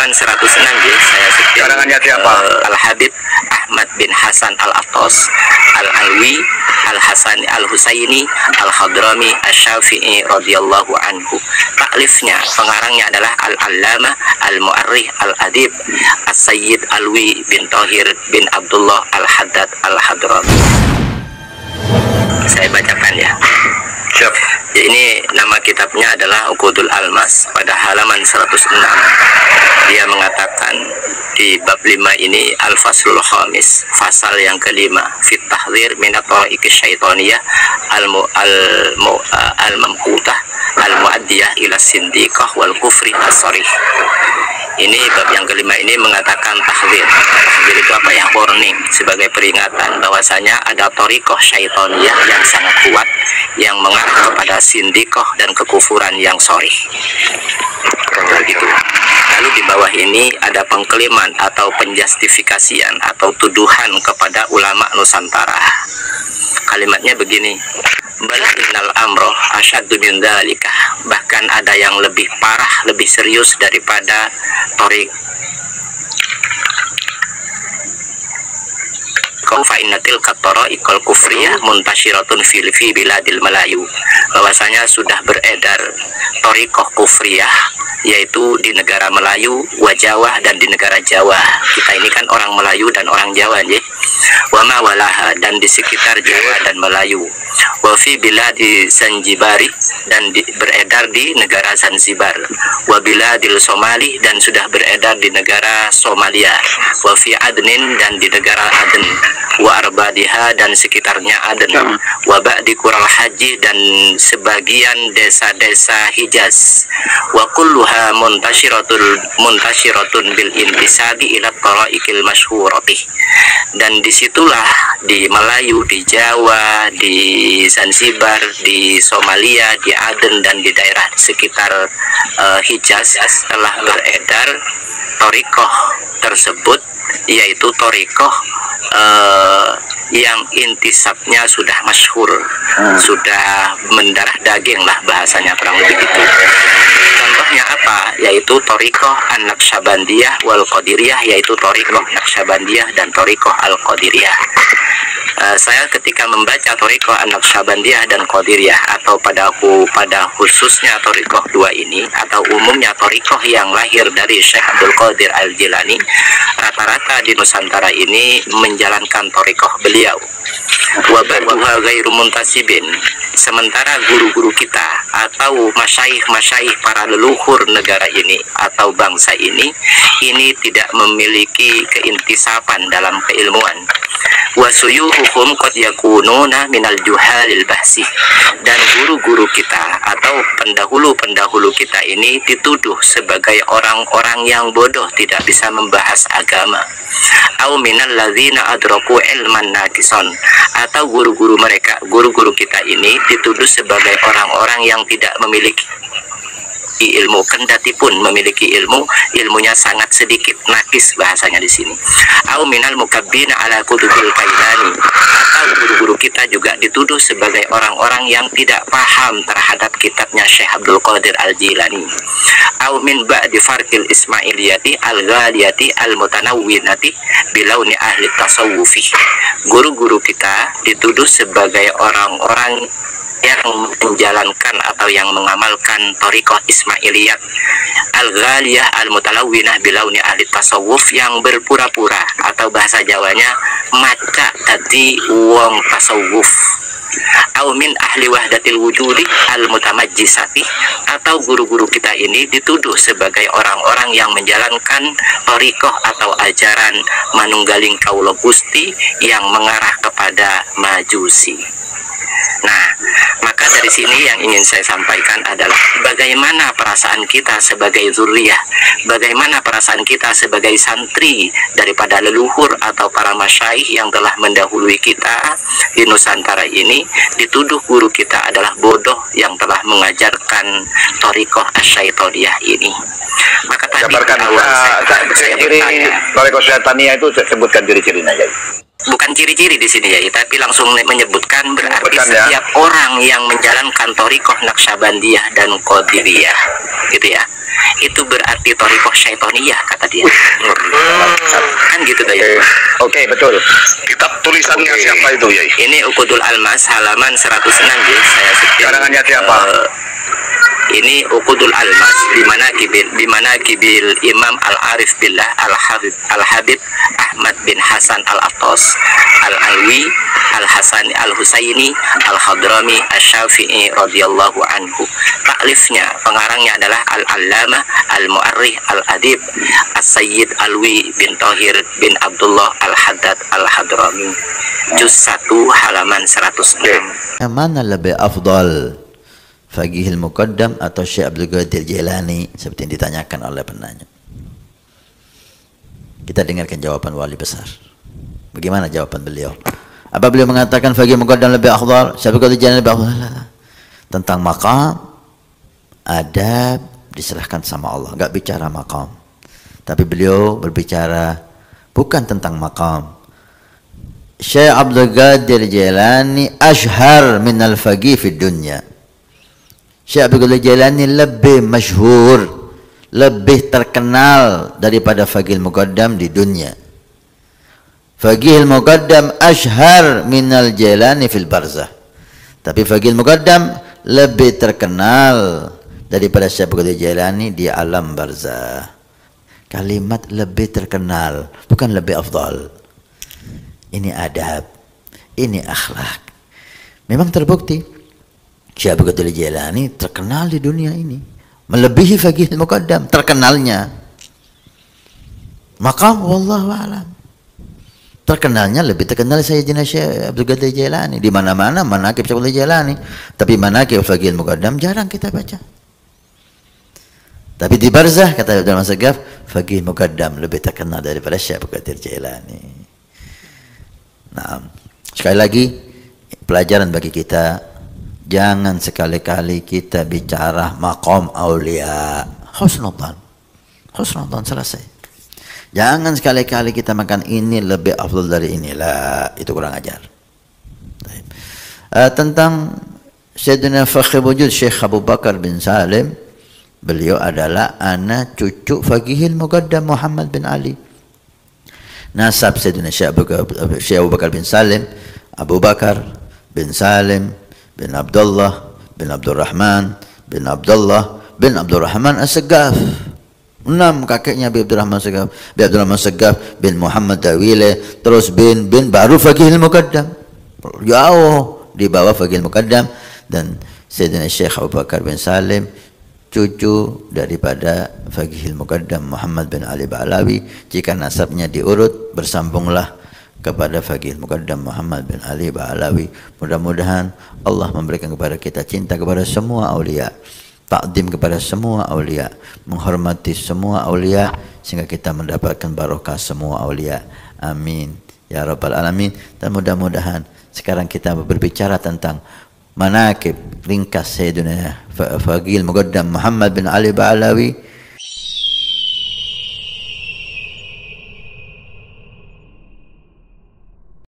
halaman 106 ya, saya setir. Karangannya siapa? Al-Habib Ahmad bin Hasan Al-Attas Al-Alwi Al-Hasani Al-Husaini Al-Hadrami Asy-Syafi'i radhiyallahu anhu. Taklifnya, pengarangnya adalah Al-Allamah Al-Mu'arrikh Al-Adib As-Sayyid Alwi bin Thahir bin Abdullah Al-Haddad Al-Hadrami. Saya bacakan ya. Siap. Ya, ini nama kitabnya adalah Uqudul Almas. Pada halaman 106 dia mengatakan di bab 5 ini Al-Faslul Khamis, fasal yang kelima, fit tahdzir min at-tariqis syaitaniyah al-mamqutah al-mu'addiyah ila sindiqah wal kufri as-sharih. Ini bab yang kelima ini mengatakan tahdzir. Tahdzir itu apa ya? Warning, sebagai peringatan bahwasanya ada thariqah syaitaniyah yang sangat kuat yang mengarah kepada sindiqah dan kekufuran yang sharih. Begitu. Lalu di bawah ini ada pengkliman atau penjustifikasian atau tuduhan kepada ulama Nusantara. Kalimatnya begini, bal innal amroh asyaddu min dzalika. Bahkan ada yang lebih parah, lebih serius daripada thariq. Fa innatil qattara'iqal kufriyah muntasyiratun fi biladil Melayu. Bahwasanya sudah beredar thariqah kufriyah yaitu di negara Melayu, Jawa dan di negara Jawa. Kita ini kan orang Melayu dan orang Jawa ya. Wa ma walaha dan di sekitar Jawa dan Melayu. Wa fi biladi Zanzibari dan beredar di negara Zanzibar. Wa biladil Somali dan sudah beredar di negara Somalia. Wa fi Adnin dan di negara Aden. Wa arbadiha dan sekitarnya Aden. Wa ba'di Qural Haji dan sebagian desa-desa Hijaz. Wa kulluha muntasyiratun bil intisabi ila tara'iqil masyhurati. Dan disitulah di Melayu, di Jawa, di Zanzibar, di Somalia, di Aden dan di daerah sekitar Hijaz telah beredar thariqah tersebut, yaitu thariqah yang intisabnya sudah masyhur, sudah mendarah daging lah bahasanya kurang lebih itu. Contohnya apa? Yaitu thariqah An-Naqsyabandiyah wal Qadiriyah, yaitu thariqah Naqsyabandiyah dan thariqah Al-Qadiriyah. Saya ketika membaca thariqah An-Naqsyabandiyah dan Qadiriyah atau pada khususnya thariqah dua ini atau umumnya thariqah yang lahir dari Syekh Abdul Qadir Al-Jilani, rata-rata di Nusantara ini menjalankan thariqah beliau. Wa ba'duha ghairu muntasibin. Sementara guru-guru kita atau masyaikh para leluhur negara ini atau bangsa ini tidak memiliki keintisapan dalam keilmuan. Wa suyuhuhum qad yakununa minal juhalil bahsi. Dan guru-guru kita atau pendahulu-pendahulu kita ini dituduh sebagai orang-orang yang bodoh, tidak bisa membahas agama. Au minal ladzina adraku ilman nakison. Atau guru-guru kita ini dituduh sebagai orang-orang yang tidak memiliki ilmu, kendati pun memiliki ilmunya sangat sedikit, nakis bahasanya di sini. Au minal mukabbina ala kutubil kailani. Atau guru-guru kita juga dituduh sebagai orang-orang yang tidak paham terhadap kitabnya Syekh Abdul Qadir Al-Jilani. Au min ba'di farqil ismailiyati al-ghaliyati al-mutanawwinati bilauni ahli tasawufi. Guru-guru kita dituduh sebagai orang-orang yang menjalankan atau yang mengamalkan thariqah Ismailiyat al-ghaliyah al-mutalawwinah bilauni ahli tasawuf, yang berpura-pura atau bahasa Jawanya maca tadi wong tasawuf. Au min ahli wahdatil wujudi al-mutamajjisati. Atau guru-guru kita ini dituduh sebagai orang-orang yang menjalankan thariqah atau ajaran manunggaling kaula Gusti yang mengarah kepada majusi. Nah, maka dari sini yang ingin saya sampaikan adalah bagaimana perasaan kita sebagai zuriyah, bagaimana perasaan kita sebagai santri daripada leluhur atau para masyaikh yang telah mendahului kita di Nusantara ini, dituduh guru kita adalah bodoh yang telah mengajarkan thariqah asy-syaitoniyah ini. Maka tadi saya bertanya, thariqah asy-syaitoniyah itu sebutkan ciri-cirinya aja. bukan ciri-ciri di sini ya, tapi langsung menyebutkan berarti Bukan, ya. setiap orang yang menjalankan thariqah Naqsyabandiyah dan Qadiriyah gitu ya, itu berarti thariqah syaitoniyah kata dia. Kan gitu tuh ya. Oke, betul. Kitab tulisannya siapa itu, Yai? Ini Uqudul Almas halaman 106 ya, saya setir. Karangannya siapa? Ini Uqudul Almas di mana kibil Imam Al-Arif Billah Al-Habib Ahmad bin Hasan Al-Attas Al-Alwi Al-Hasani Al-Husaini Al-Hadrami Asy-Syafi'i radhiyallahu anhu. Taklifnya, pengarangnya adalah Al-Allamah Al-Mu'arrikh Al-Adib As-Sayyid Alwi bin Thahir bin Abdullah Al-Haddad Al-Hadrami, juz 1 halaman 106. Yang mana lebih afdal, Faqihul Muqaddam atau Syekh Abdul Qadir Jailani, seperti yang ditanyakan oleh penanya? Kita dengarkan jawaban wali besar. Bagaimana jawaban beliau? Apa beliau mengatakan Faqihul Muqaddam lebih afdal, Syekh Abdul Qadir Jailani lebih afdal? Tentang maqam, adab diserahkan sama Allah, enggak bicara maqam. Tapi beliau berbicara bukan tentang maqam. Syekh Abdul Qadir Jailani ashhar min al-faqih fi dunya. Syekh Abdul Qadir Jailani lebih masyhur, lebih terkenal daripada Faqihul Muqaddam di dunia. Faqihul Muqaddam ashhar minal Jailani fil barzah. Tapi Faqihul Muqaddam lebih terkenal daripada Syekh Abdul Qadir Jailani di alam barzah. Kalimat lebih terkenal, bukan lebih afdal. Ini adab, ini akhlak. Memang terbukti Syekh Abdul Qadir Jailani terkenal di dunia ini, melebihi Faqihul Muqaddam terkenalnya. Maka wallahu a'lam, terkenalnya lebih terkenal Sayyidina Syekh Abdul Qadir Jailani. Di mana-mana manaqib Syekh Abdul Qadir Jailani, tapi manaqib Faqihul Muqaddam jarang kita baca. Tapi di barzah kata Abdul Masagaf, Faqihul Muqaddam lebih terkenal daripada Syekh Abdul Qadir Jailani. Nah, sekali lagi pelajaran bagi kita, jangan sekali-kali kita bicara maqam aulia. Husnudzan, husnudzan, selesai. Jangan sekali-kali kita makan ini lebih afdal dari inilah, itu kurang ajar. Tentang Sayyidina Fakhr Wujud Syekh Abu Bakar bin Salim, beliau adalah anak cucu Faqihul Muqaddam Muhammad bin Ali. Nasab Sayyidina Syekh Abu Bakar bin Salim, Abu Bakar bin Salim bin Abdullah bin Abdurrahman bin Abdullah bin Abdurrahman As-Saggaf. 6 kakeknya bin Abdurrahman As-Saggaf, bin Abdurrahman As-Saggaf bin Muhammad Tawile, terus bin baru Faqihul Muqaddam. Jauh di bawah Faqihul Muqaddam. Dan Sayyidina Syekh Abu Bakar bin Salim cucu daripada Faqihul Muqaddam Muhammad bin Ali Ba'alawi. Jika nasabnya diurut, bersambunglah kepada Faqihul Muqaddam Muhammad bin Ali Ba'alawi. Mudah-mudahan Allah memberikan kepada kita cinta kepada semua aulia, takdim kepada semua aulia, menghormati semua aulia, sehingga kita mendapatkan barokah semua aulia. Amin ya rabbal alamin. Dan mudah-mudahan sekarang kita berbicara tentang manaqib ringkas Sayyidina Faqihul Muqaddam Muhammad bin Ali Ba'alawi.